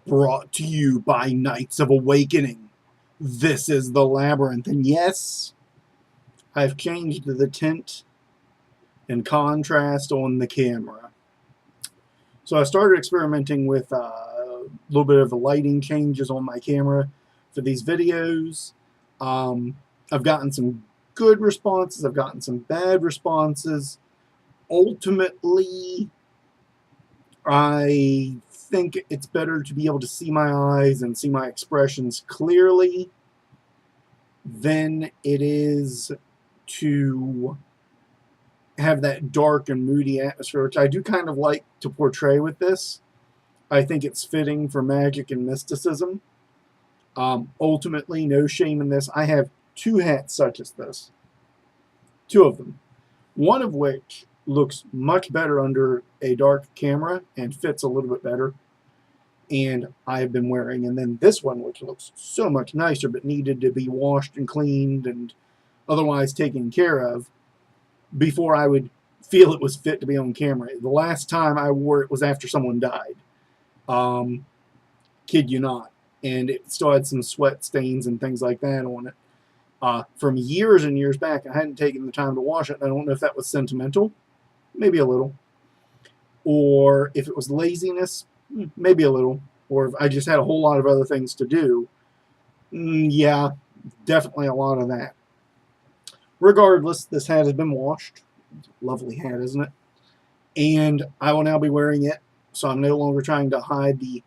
Brought to you by Knights of Awakening. This is the Labyrinth, and yes, I've changed the tint and contrast on the camera. So I started experimenting with a little bit of the lighting changes on my camera for these videos. I've gotten some good responses, I've gotten some bad responses. Ultimately, I think it's better to be able to see my eyes and see my expressions clearly than it is to have that dark and moody atmosphere, which I do kind of like to portray with this. I think it's fitting for magic and mysticism. Ultimately, no shame in this. I have two hats such as this. Two of them. One of which looks much better under a dark camera and fits a little bit better, and I have been wearing. And then this one, which looks so much nicer but needed to be washed and cleaned and otherwise taken care of before I would feel it was fit to be on camera. The last time I wore it was after someone died. Kid you not. And it still had some sweat stains and things like that on it. From years and years back, I hadn't taken the time to wash it. I don't know if that was sentimental. Maybe a little. Or if it was laziness, maybe a little. Or if I just had a whole lot of other things to do. Yeah, definitely a lot of that. Regardless, this hat has been washed. It's a lovely hat, isn't it? And I will now be wearing it, so I'm no longer trying to hide the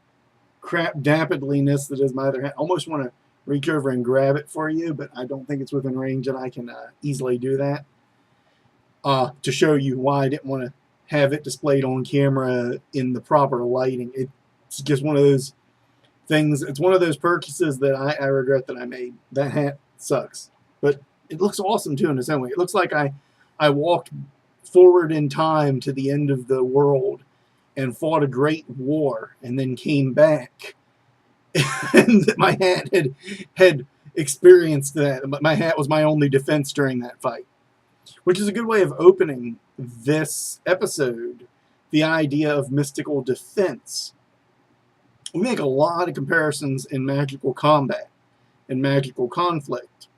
crap dappedliness that is my other hat. I almost want to reach over and grab it for you, but I don't think it's within range that I can easily do that. To show you why I didn't want to have it displayed on camera in the proper lighting. It's just one of those things. It's one of those purchases that I regret that I made. That hat sucks. But it looks awesome too in its own way. It looks like I walked forward in time to the end of the world and fought a great war and then came back. And my hat had experienced that. My hat was my only defense during that fight. Which is a good way of opening this episode, the idea of mystical defense. We make a lot of comparisons in magical combat and magical conflict.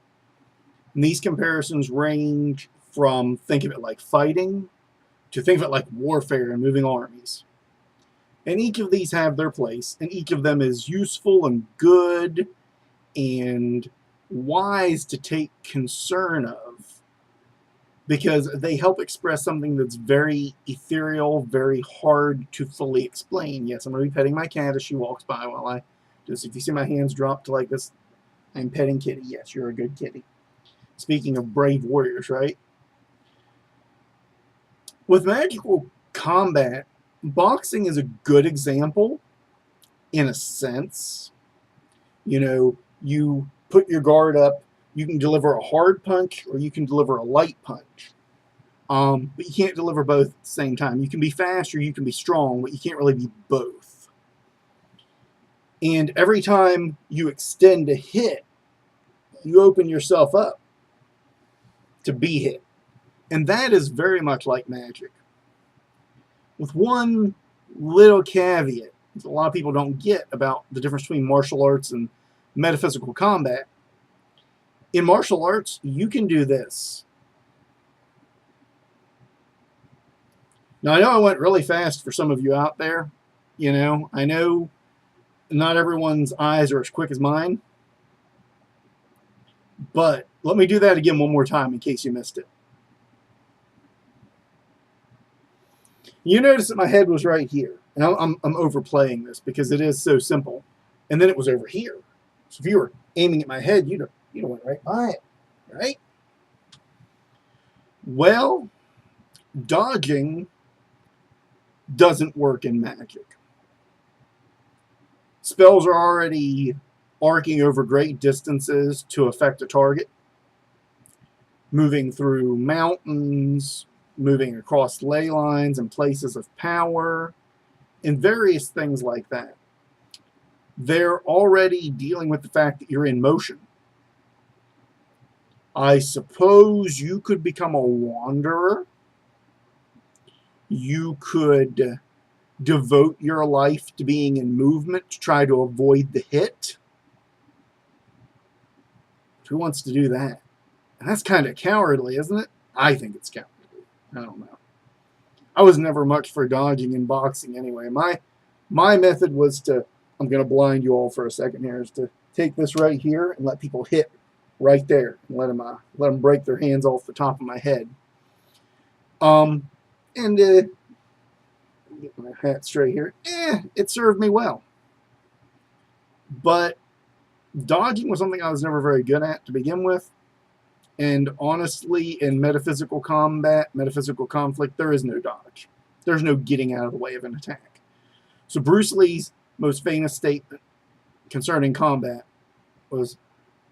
And these comparisons range from, think of it like fighting, to think of it like warfare and moving armies. And each of these have their place, and each of them is useful and good and wise to take concern of, because they help express something that's very ethereal, very hard to fully explain. Yes, I'm going to be petting my cat as she walks by while I do this. If you see my hands drop to like this, I'm petting Kitty. Yes, you're a good kitty. Speaking of brave warriors, right? With magical combat, boxing is a good example, in a sense. You know, you put your guard up, you can deliver a hard punch or you can deliver a light punch. But you can't deliver both at the same time. You can be fast or you can be strong, but you can't really be both. And every time you extend a hit, you open yourself up to be hit. And that is very much like magic. With one little caveat that a lot of people don't get about the difference between martial arts and metaphysical combat. In martial arts, you can do this. Now, I know I went really fast for some of you out there. You know, I know not everyone's eyes are as quick as mine. But let me do that again one more time in case you missed it. You notice that my head was right here. And I'm overplaying this because it is so simple. And then it was over here. So if you were aiming at my head, you'd have went right by it, right? Well, dodging doesn't work in magic. Spells are already arcing over great distances to affect a target. Moving through mountains, moving across ley lines and places of power, and various things like that. They're already dealing with the fact that you're in motion. I suppose you could become a wanderer. You could devote your life to being in movement to try to avoid the hit. Who wants to do that? And that's kind of cowardly, isn't it? I think it's cowardly. I don't know. I was never much for dodging in boxing anyway. My method was to, I'm going to blind you all for a second here, is to take this right here and let people hit right there and let them break their hands off the top of my head. And get my hat straight here. It served me well. But dodging was something I was never very good at to begin with. And honestly, in metaphysical combat, metaphysical conflict, there is no dodge. There's no getting out of the way of an attack. So Bruce Lee's most famous statement concerning combat was,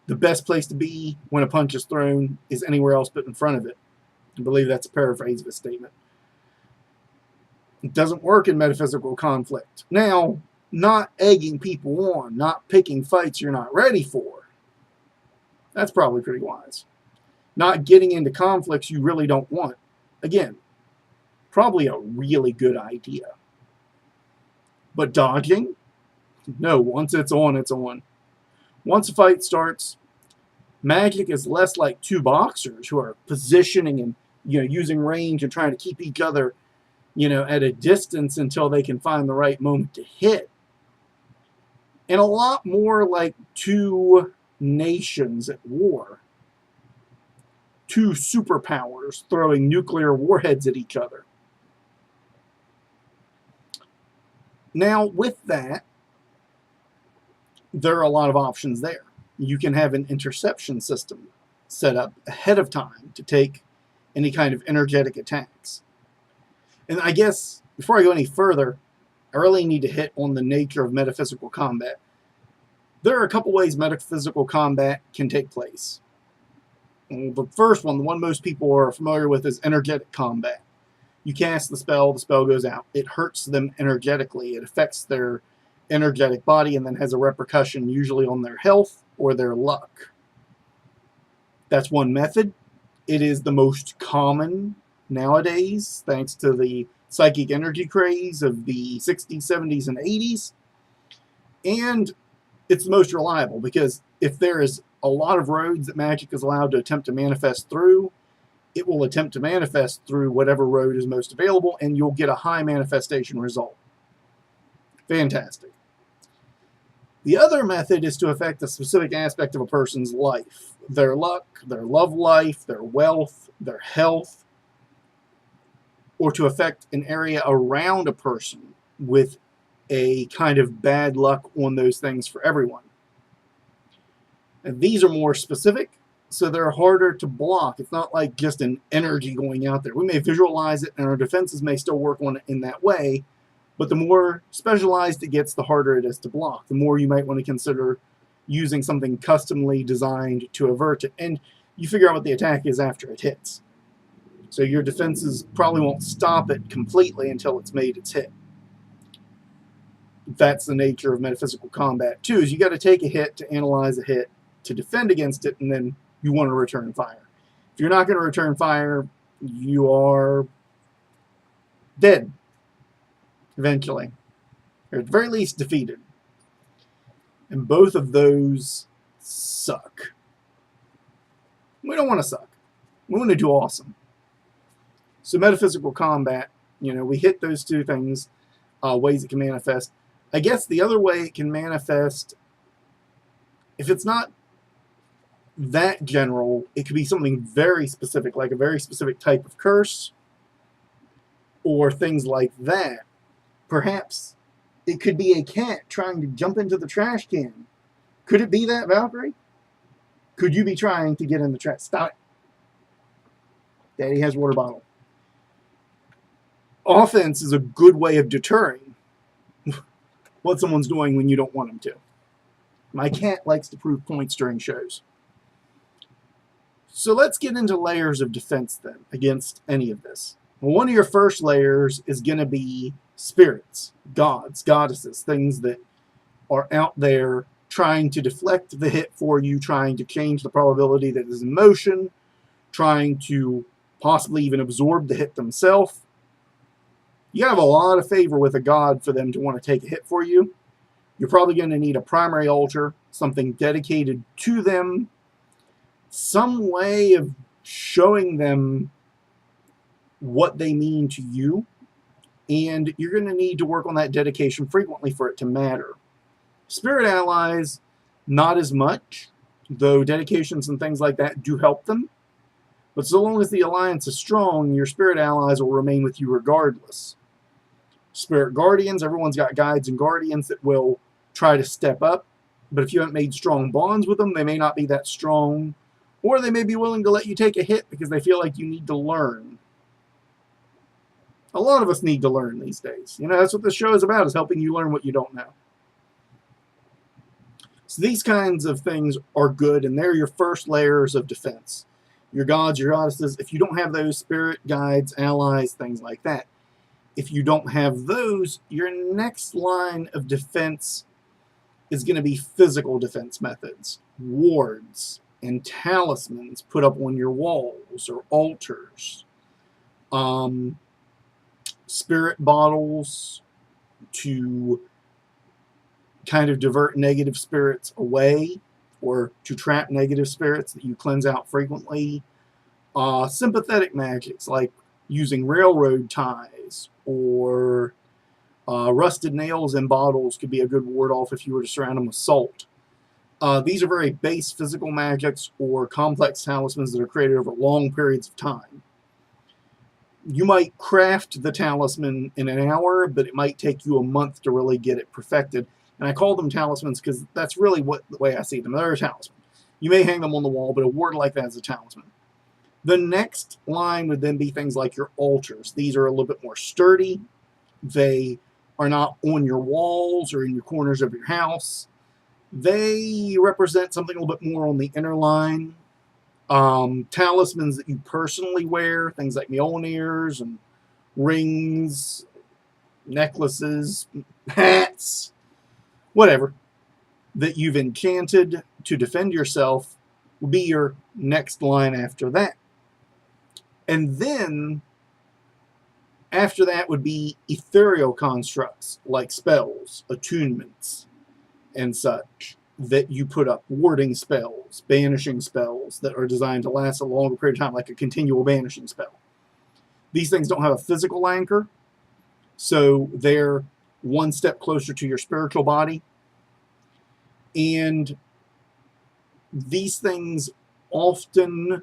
the best place to be when a punch is thrown is anywhere else but in front of it. I believe that's a paraphrase of his statement. It doesn't work in metaphysical conflict. Now, not egging people on, not picking fights you're not ready for, that's probably pretty wise. Not getting into conflicts you really don't want, again, probably a really good idea. But dodging? No, once it's on, it's on. Once a fight starts, magic is less like two boxers who are positioning and using range and trying to keep each other at a distance until they can find the right moment to hit. And a lot more like two nations at war. Two superpowers throwing nuclear warheads at each other. Now, with that, there are a lot of options there. You can have an interception system set up ahead of time to take any kind of energetic attacks. And I guess, before I go any further, I really need to hit on the nature of metaphysical combat. There are a couple ways metaphysical combat can take place. The first one, the one most people are familiar with, is energetic combat. You cast the spell goes out. It hurts them energetically. It affects their energetic body and then has a repercussion usually on their health or their luck. That's one method. It is the most common nowadays, thanks to the psychic energy craze of the 60s, 70s, and 80s. And it's the most reliable, because if there is a lot of roads that magic is allowed to attempt to manifest through, it will attempt to manifest through whatever road is most available, and you'll get a high manifestation result. Fantastic. The other method is to affect a specific aspect of a person's life. Their luck, their love life, their wealth, their health, or to affect an area around a person with a kind of bad luck on those things for everyone. And these are more specific, so they're harder to block. It's not like just an energy going out there. We may visualize it, and our defenses may still work on it in that way, but the more specialized it gets, the harder it is to block. The more you might want to consider using something customly designed to avert it. And you figure out what the attack is after it hits. So your defenses probably won't stop it completely until it's made its hit. That's the nature of metaphysical combat, too, is you got to take a hit to analyze a hit, to defend against it, and then you want to return fire. If you're not going to return fire, you are dead. Eventually. Or at the very least, defeated. And both of those suck. We don't want to suck. We want to do awesome. So metaphysical combat, we hit those two things, ways it can manifest. I guess the other way it can manifest, if it's not that general, it could be something very specific, like a very specific type of curse, or things like that. Perhaps it could be a cat trying to jump into the trash can. Could it be that, Valkyrie? Could you be trying to get in the trash? Stop it. Daddy has water bottle. Offense is a good way of deterring what someone's doing when you don't want them to. My cat likes to prove points during shows. So let's get into layers of defense then against any of this. Well, one of your first layers is going to be spirits, gods, goddesses, things that are out there trying to deflect the hit for you, trying to change the probability that is in motion, trying to possibly even absorb the hit themselves. You have a lot of favor with a god for them to want to take a hit for you. You're probably going to need a primary altar, something dedicated to them, some way of showing them what they mean to you, and you're going to need to work on that dedication frequently for it to matter. Spirit allies, not as much, though dedications and things like that do help them. But so long as the alliance is strong, your spirit allies will remain with you regardless. Spirit guardians, everyone's got guides and guardians that will try to step up, but if you haven't made strong bonds with them, they may not be that strong, or they may be willing to let you take a hit because they feel like you need to learn. A lot of us need to learn these days. You know, that's what this show is about, is helping you learn what you don't know. So these kinds of things are good, and they're your first layers of defense. Your gods, your goddesses, if you don't have those, spirit guides, allies, things like that. If you don't have those, your next line of defense is going to be physical defense methods, wards, and talismans put up on your walls or altars. Spirit bottles to kind of divert negative spirits away, or to trap negative spirits that you cleanse out frequently. Sympathetic magics like using railroad ties or rusted nails in bottles could be a good ward off if you were to surround them with salt. These are very base physical magics or complex talismans that are created over long periods of time. You might craft the talisman in an hour, but it might take you a month to really get it perfected. And I call them talismans because that's really the way I see them. They're a talisman. You may hang them on the wall, but a ward like that is a talisman. The next line would then be things like your altars. These are a little bit more sturdy. They are not on your walls or in your corners of your house. They represent something a little bit more on the inner line. Talismans that you personally wear, things like Mjolnirs and rings, necklaces, hats, whatever, that you've enchanted to defend yourself will be your next line after that. And then, after that would be ethereal constructs, like spells, attunements, and such, that you put up. Warding spells, banishing spells that are designed to last a longer period of time, like a continual banishing spell. These things don't have a physical anchor, so they're one step closer to your spiritual body. And these things often,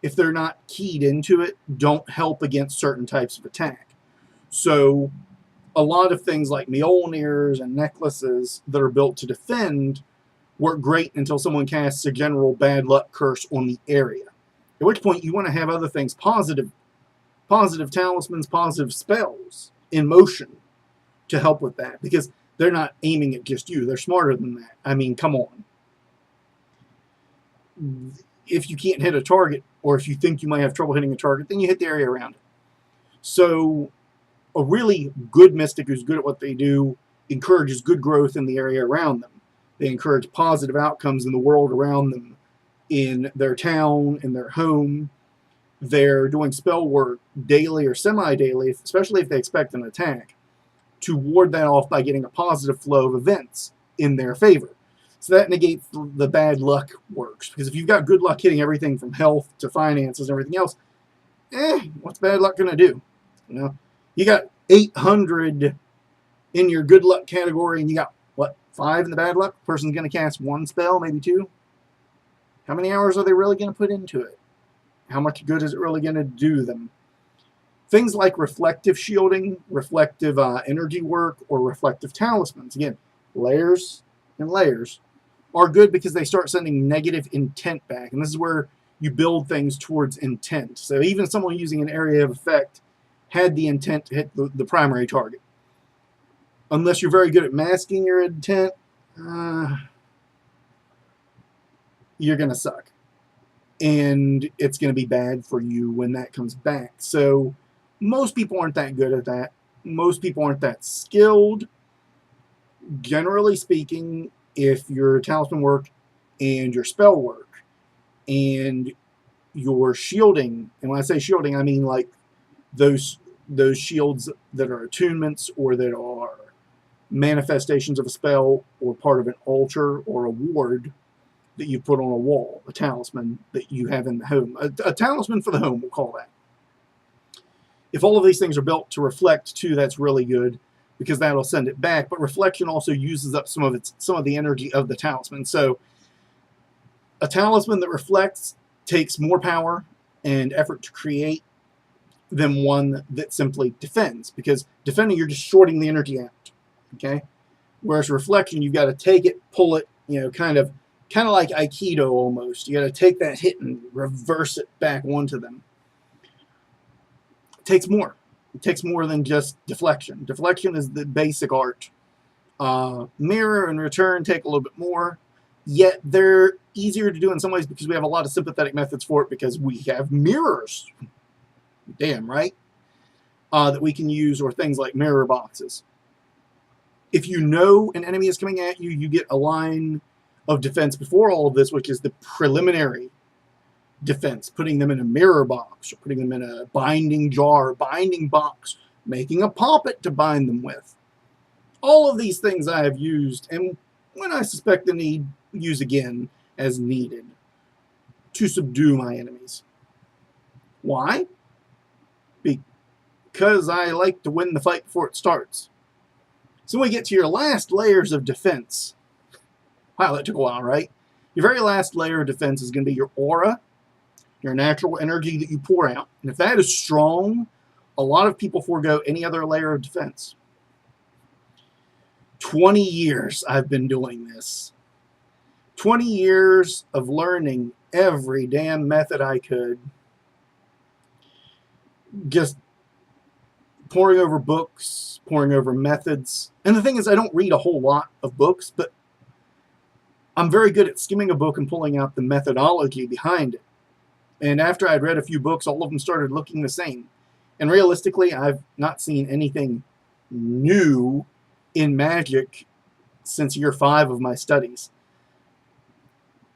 if they're not keyed into it, don't help against certain types of attack. So a lot of things like Mjolnirs and necklaces that are built to defend work great until someone casts a general bad luck curse on the area. At which point you want to have other things, positive talismans, positive spells in motion to help with that, because they're not aiming at just you. They're smarter than that. I mean, come on. If you can't hit a target, or if you think you might have trouble hitting a target, then you hit the area around it. So a really good mystic who's good at what they do encourages good growth in the area around them. They encourage positive outcomes in the world around them, in their town, in their home. They're doing spell work daily or semi-daily, especially if they expect an attack, to ward that off by getting a positive flow of events in their favor. So that negates the bad luck works. Because if you've got good luck hitting everything from health to finances and everything else, what's bad luck going to do? You know, you got 800 in your good luck category, and you got, what, 5 in the bad luck? The person's going to cast 1 spell, maybe 2. How many hours are they really going to put into it? How much good is it really going to do them? Things like reflective shielding, reflective energy work, or reflective talismans, again, layers and layers, are good because they start sending negative intent back. And this is where you build things towards intent. So even someone using an area of effect had the intent to hit the primary target. Unless you're very good at masking your intent, you're going to suck. And it's going to be bad for you when that comes back. So most people aren't that good at that. Most people aren't that skilled. Generally speaking, if your talisman work and your spell work and your shielding, and when I say shielding, I mean like those those shields that are attunements or that are manifestations of a spell or part of an altar or a ward that you put on a wall, a talisman that you have in the home. A talisman for the home, we'll call that. If all of these things are built to reflect too, that's really good because that'll send it back. But reflection also uses up some of the energy of the talisman. So a talisman that reflects takes more power and effort to create than one that simply defends, because defending, you're just shorting the energy out. Okay, whereas reflection, you've got to take it, pull it, kind of like Aikido almost. You got to take that hit and reverse it back onto them. It takes more. It takes more than just deflection. Deflection is the basic art. Mirror and return take a little bit more, yet they're easier to do in some ways because we have a lot of sympathetic methods for it because we have mirrors. Damn right. That we can use, or things like mirror boxes. If you know an enemy is coming at you, you get a line of defense before all of this, which is the preliminary defense, putting them in a mirror box, or putting them in a binding jar, binding box, making a poppet to bind them with. All of these things I have used, and when I suspect the need, use again as needed to subdue my enemies. Why? Because I like to win the fight before it starts. So when we get to your last layers of defense, wow, that took a while, right? Your very last layer of defense is going to be your aura, your natural energy that you pour out. And if that is strong, a lot of people forego any other layer of defense. 20 years I've been doing this. 20 years of learning every damn method I could. Just poring over books, poring over methods. And the thing is, I don't read a whole lot of books, but I'm very good at skimming a book and pulling out the methodology behind it. And after I'd read a few books, all of them started looking the same. And realistically, I've not seen anything new in magic since year 5 of my studies.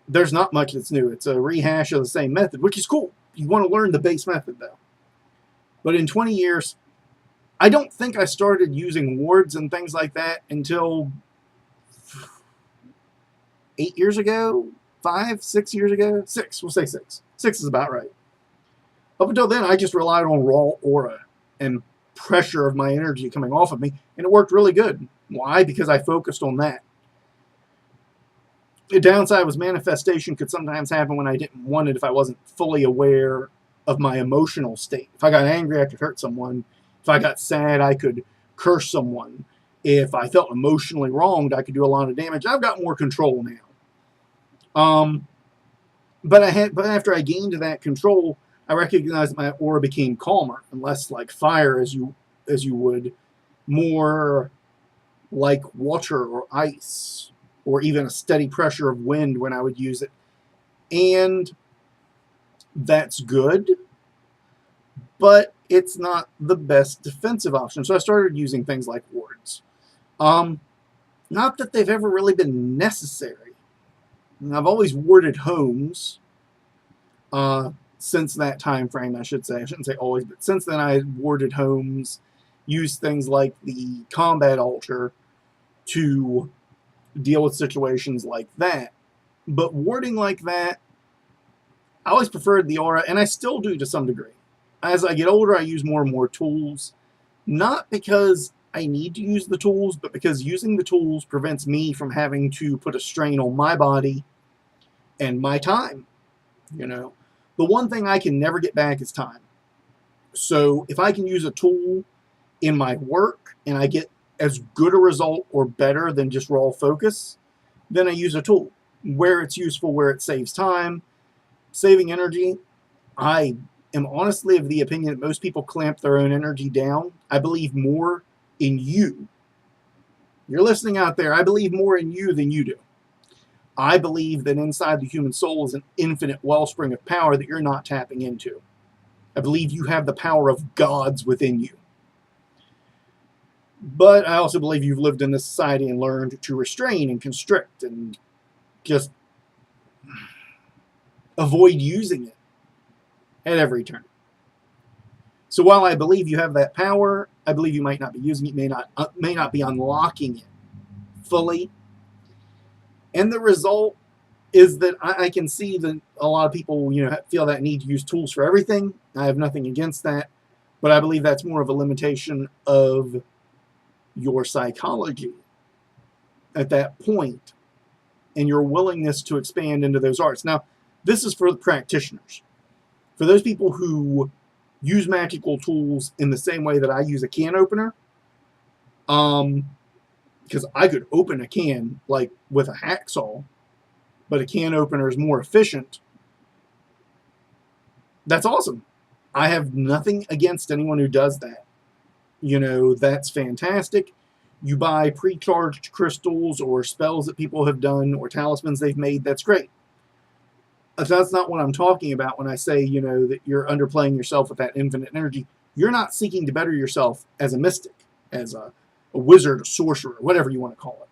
There's not much that's new. It's a rehash of the same method, which is cool. You want to learn the base method, though. But in 20 years, I don't think I started using wards and things like that until 8 years ago, 5, 6 years ago, 6, we'll say 6. 6 is about right. Up until then, I just relied on raw aura and pressure of my energy coming off of me, and it worked really good. Why? Because I focused on that. The downside was manifestation could sometimes happen when I didn't want it if I wasn't fully aware of my emotional state. If I got angry, I could hurt someone. If I got sad, I could curse someone. If I felt emotionally wronged, I could do a lot of damage. I've got more control now. But after I gained that control, I recognized that my aura became calmer and less like fire as you would, more like water or ice, or even a steady pressure of wind when I would use it. And that's good, but it's not the best defensive option. So I started using things like wards. Not that they've ever really been necessary. I've always warded homes since that time frame, I should say. I shouldn't say always, but since then I warded homes, used things like the combat altar to deal with situations like that. But warding like that, I always preferred the aura, and I still do to some degree. As I get older, I use more and more tools, not because I need to use the tools, but because using the tools prevents me from having to put a strain on my body and my time. The one thing I can never get back is time. So if I can use a tool in my work and I get as good a result or better than just raw focus, then I use a tool. Where it's useful, where it saves time, saving energy, I am honestly of the opinion that most people clamp their own energy down. I believe more in you. You're listening out there. I believe more in you than you do. I believe that inside the human soul is an infinite wellspring of power that you're not tapping into. I believe you have the power of gods within you. But I also believe you've lived in this society and learned to restrain and constrict and just avoid using it at every turn. So while I believe you have that power, I believe you might not be using it, may not be unlocking it fully. And the result is that I can see that a lot of people, feel that need to use tools for everything. I have nothing against that, but I believe that's more of a limitation of your psychology at that point and your willingness to expand into those arts. Now, this is for the practitioners. For those people who use magical tools in the same way that I use a can opener, because I could open a can like with a hacksaw, but a can opener is more efficient. That's awesome. I have nothing against anyone who does that. That's fantastic. You buy pre-charged crystals or spells that people have done or talismans they've made. That's great. That's not what I'm talking about when I say, that you're underplaying yourself with that infinite energy. You're not seeking to better yourself as a mystic, as a wizard, a sorcerer, whatever you want to call it.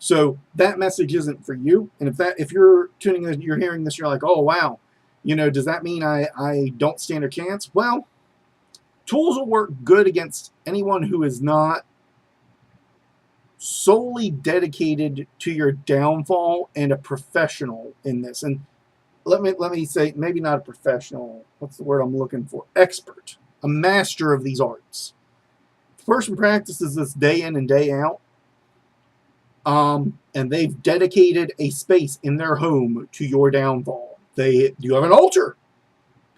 So that message isn't for you. And if you're tuning in, you're hearing this, you're like, oh, wow, does that mean I don't stand a chance? Well, tools will work good against anyone who is not solely dedicated to your downfall and a professional in this. And let me say, maybe not a professional. What's the word I'm looking for? Expert, a master of these arts. The person practices this day in and day out. And they've dedicated a space in their home to your downfall. You have an altar.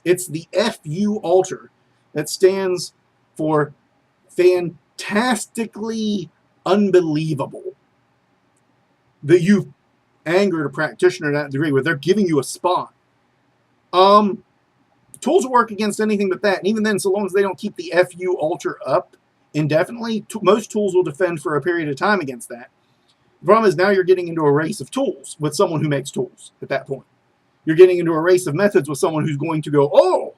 It's the FU altar that stands for fantastically unbelievable. That you've angered a practitioner to that degree where they're giving you a spot. Tools will work against anything but that. And even then, so long as they don't keep the FU altar up indefinitely, most tools will defend for a period of time against that. The problem is now you're getting into a race of tools with someone who makes tools at that point. You're getting into a race of methods with someone who's going to go, oh,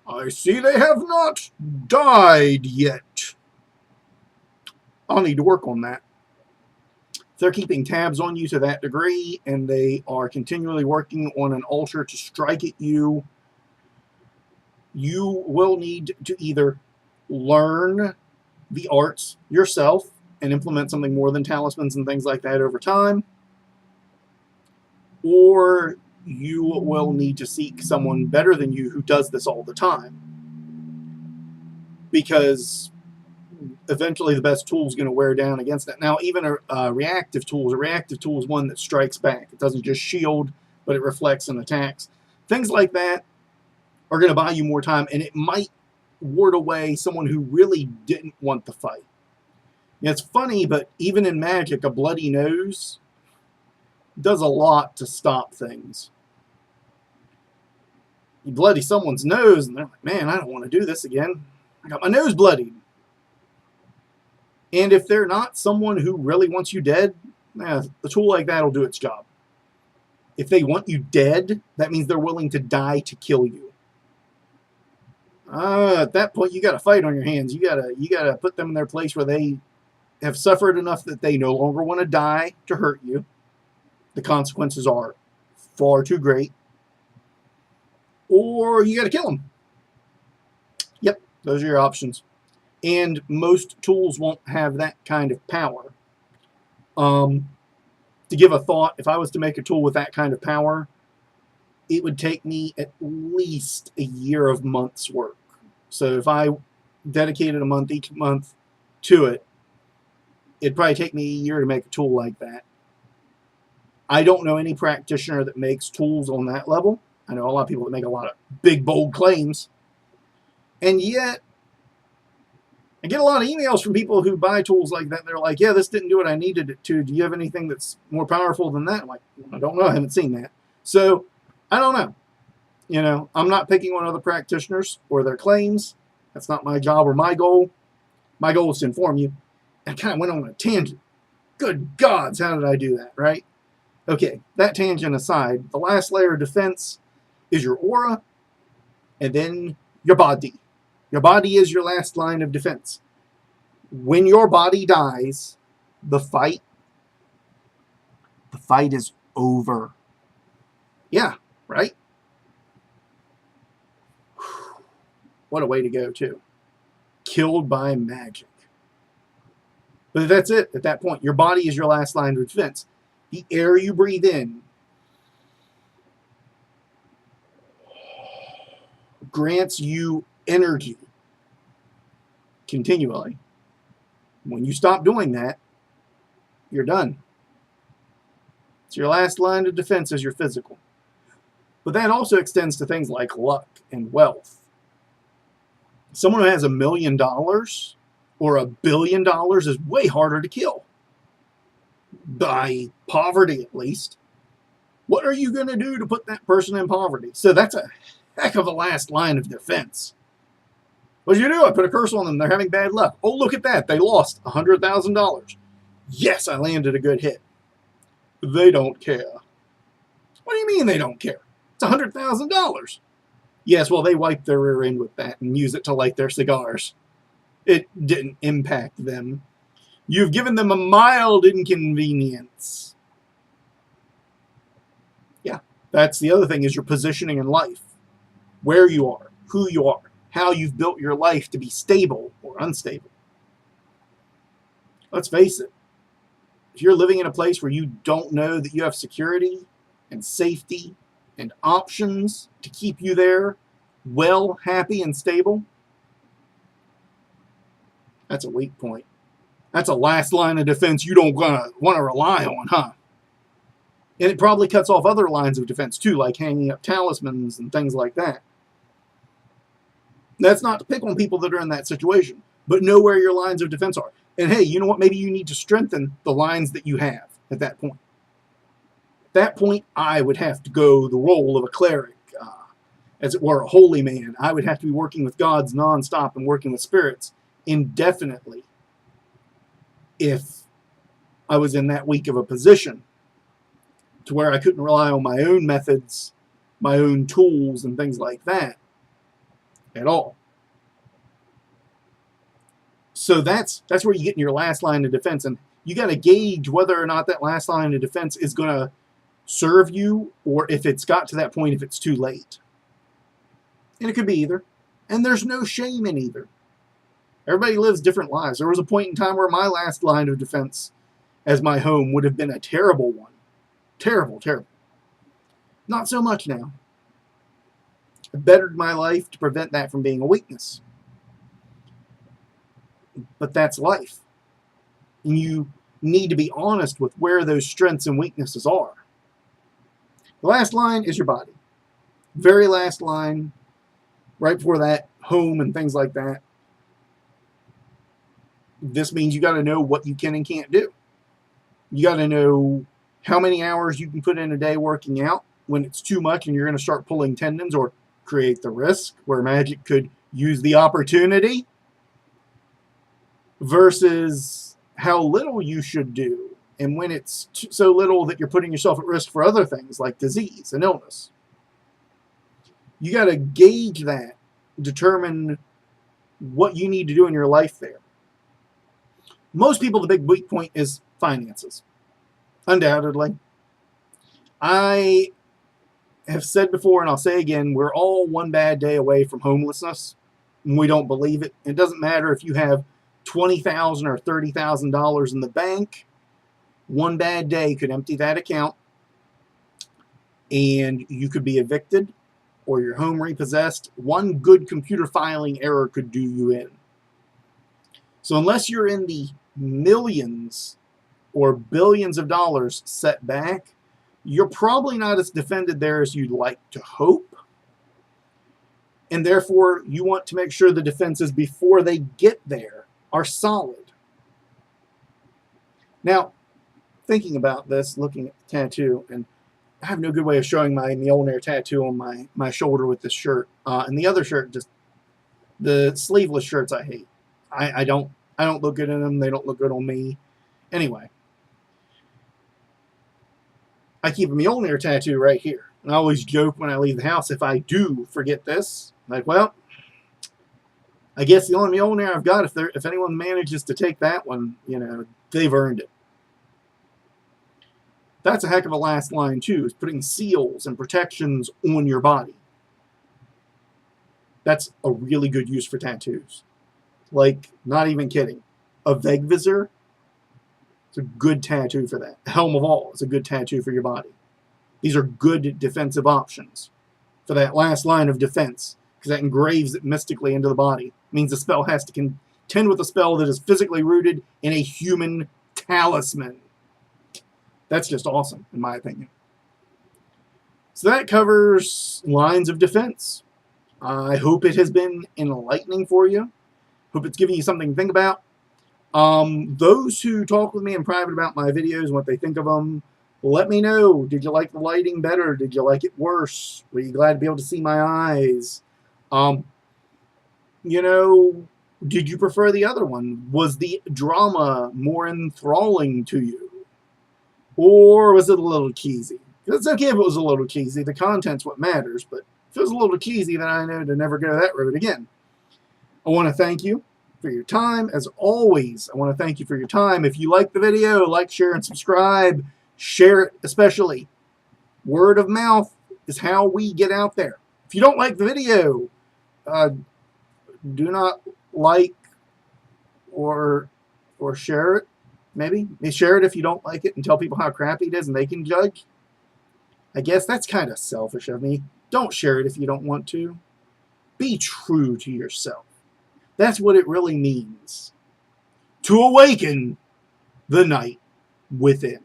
I see they have not died yet. I'll need to work on that. If they're keeping tabs on you to that degree and they are continually working on an altar to strike at you, you will need to either learn the arts yourself and implement something more than talismans and things like that over time, or you will need to seek someone better than you who does this all the time, because eventually the best tool is going to wear down against that. Now, even a reactive tool is one that strikes back. It doesn't just shield, but it reflects and attacks. Things like that are going to buy you more time, and it might ward away someone who really didn't want the fight. It's funny, but even in magic, a bloody nose does a lot to stop things. You bloody someone's nose, and they're like, man, I don't want to do this again. I got my nose bloodied. And if they're not someone who really wants you dead, a tool like that will do its job. If they want you dead, that means they're willing to die to kill you. At that point, you got a fight on your hands. You gotta put them in their place where they have suffered enough that they no longer want to die to hurt you. The consequences are far too great. Or you got to kill them. Yep, those are your options. And most tools won't have that kind of power. To give a thought, if I was to make a tool with that kind of power, it would take me at least a year of months' work. So if I dedicated a month each month to it, it'd probably take me a year to make a tool like that. I don't know any practitioner that makes tools on that level. I know a lot of people that make a lot of big, bold claims. And yet, I get a lot of emails from people who buy tools like that. They're like, yeah, this didn't do what I needed it to. Do you have anything that's more powerful than that? I'm like, I don't know. I haven't seen that. So, I don't know. I'm not picking on other practitioners or their claims. That's not my job or my goal. My goal is to inform you. I kind of went on a tangent. Good gods, how did I do that, right? Okay, that tangent aside, the last layer of defense is your aura, and then your body. Your body is your last line of defense. When your body dies, the fight is over. Yeah, right? What a way to go, too. Killed by magic. But that's it at that point. Your body is your last line of defense. The air you breathe in grants you energy continually. When you stop doing that, you're done. So your last line of defense is your physical. But that also extends to things like luck and wealth. Someone who has $1 million or $1 billion is way harder to kill. By poverty, at least. What are you going to do to put that person in poverty? So that's a heck of a last line of defense. What did you do? I put a curse on them. They're having bad luck. Oh, look at that. They lost $100,000. Yes, I landed a good hit. They don't care. What do you mean they don't care? It's $100,000. Yes, well, they wipe their rear end with that and use it to light their cigars. It didn't impact them. You've given them a mild inconvenience. Yeah, that's the other thing, is your positioning in life. Where you are, who you are, how you've built your life to be stable or unstable. Let's face it. If you're living in a place where you don't know that you have security and safety and options to keep you there well, happy, and stable, that's a weak point. That's a last line of defense you don't want to rely on, huh? And it probably cuts off other lines of defense too, like hanging up talismans and things like that. That's not to pick on people that are in that situation, but know where your lines of defense are. And hey, you know what? Maybe you need to strengthen the lines that you have at that point. At that point, I would have to go the role of a cleric, as it were, a holy man. I would have to be working with gods nonstop and working with spirits indefinitely if I was in that weak of a position to where I couldn't rely on my own methods, my own tools, and things like that at all. So that's where you get in your last line of defense, and you got to gauge whether or not that last line of defense is going to serve you, or if it's got to that point, if it's too late. And it could be either. And there's no shame in either. Everybody lives different lives. There was a point in time where my last line of defense as my home would have been a terrible one. Terrible, terrible. Not so much now. I bettered my life to prevent that from being a weakness. But that's life. And you need to be honest with where those strengths and weaknesses are. The last line is your body. Very last line, right before that, home and things like that. This means you got to know what you can and can't do. You got to know how many hours you can put in a day working out when it's too much and you're going to start pulling tendons or create the risk where magic could use the opportunity, versus how little you should do and when it's so little that you're putting yourself at risk for other things like disease and illness. You got to gauge that, determine what you need to do in your life there. Most people, the big weak point is finances. Undoubtedly. I have said before, and I'll say again, we're all one bad day away from homelessness, and we don't believe it. It doesn't matter if you have $20,000 or $30,000 in the bank. One bad day could empty that account, and you could be evicted or your home repossessed. One good computer filing error could do you in. So unless you're in the millions or billions of dollars set back, you're probably not as defended there as you'd like to hope. And therefore, you want to make sure the defenses before they get there are solid. Now, thinking about this, looking at the tattoo, and I have no good way of showing my Mjolnir tattoo on my shoulder with this shirt. And the other shirt, just the sleeveless shirts I hate. I don't look good in them. They don't look good on me. Anyway, I keep a Mjolnir tattoo right here. And I always joke when I leave the house, if I do forget this, like, well, I guess the only Mjolnir I've got, if anyone manages to take that one, you know, they've earned it. That's a heck of a last line, too, is putting seals and protections on your body. That's a really good use for tattoos. Like, not even kidding. A Vegvisor, it's a good tattoo for that. Helm of All is a good tattoo for your body. These are good defensive options for that last line of defense, because that engraves it mystically into the body. It means the spell has to contend with a spell that is physically rooted in a human talisman. That's just awesome, in my opinion. So that covers lines of defense. I hope it has been enlightening for you. Hope it's giving you something to think about. Those who talk with me in private about my videos and what they think of them, let me know. Did you like the lighting better? Did you like it worse? Were you glad to be able to see my eyes? You know, did you prefer the other one? Was the drama more enthralling to you? Or was it a little cheesy? It's okay if it was a little cheesy. The content's what matters, but if it was a little cheesy, then I know to never go that road again. I want to thank you for your time. As always, I want to thank you for your time. If you like the video, like, share, and subscribe. Share it, especially. Word of mouth is how we get out there. If you don't like the video, do not like or share it. Maybe share it if you don't like it and tell people how crappy it is and they can judge. I guess that's kind of selfish of me. Don't share it if you don't want to. Be true to yourself. That's what it really means. To awaken the night within.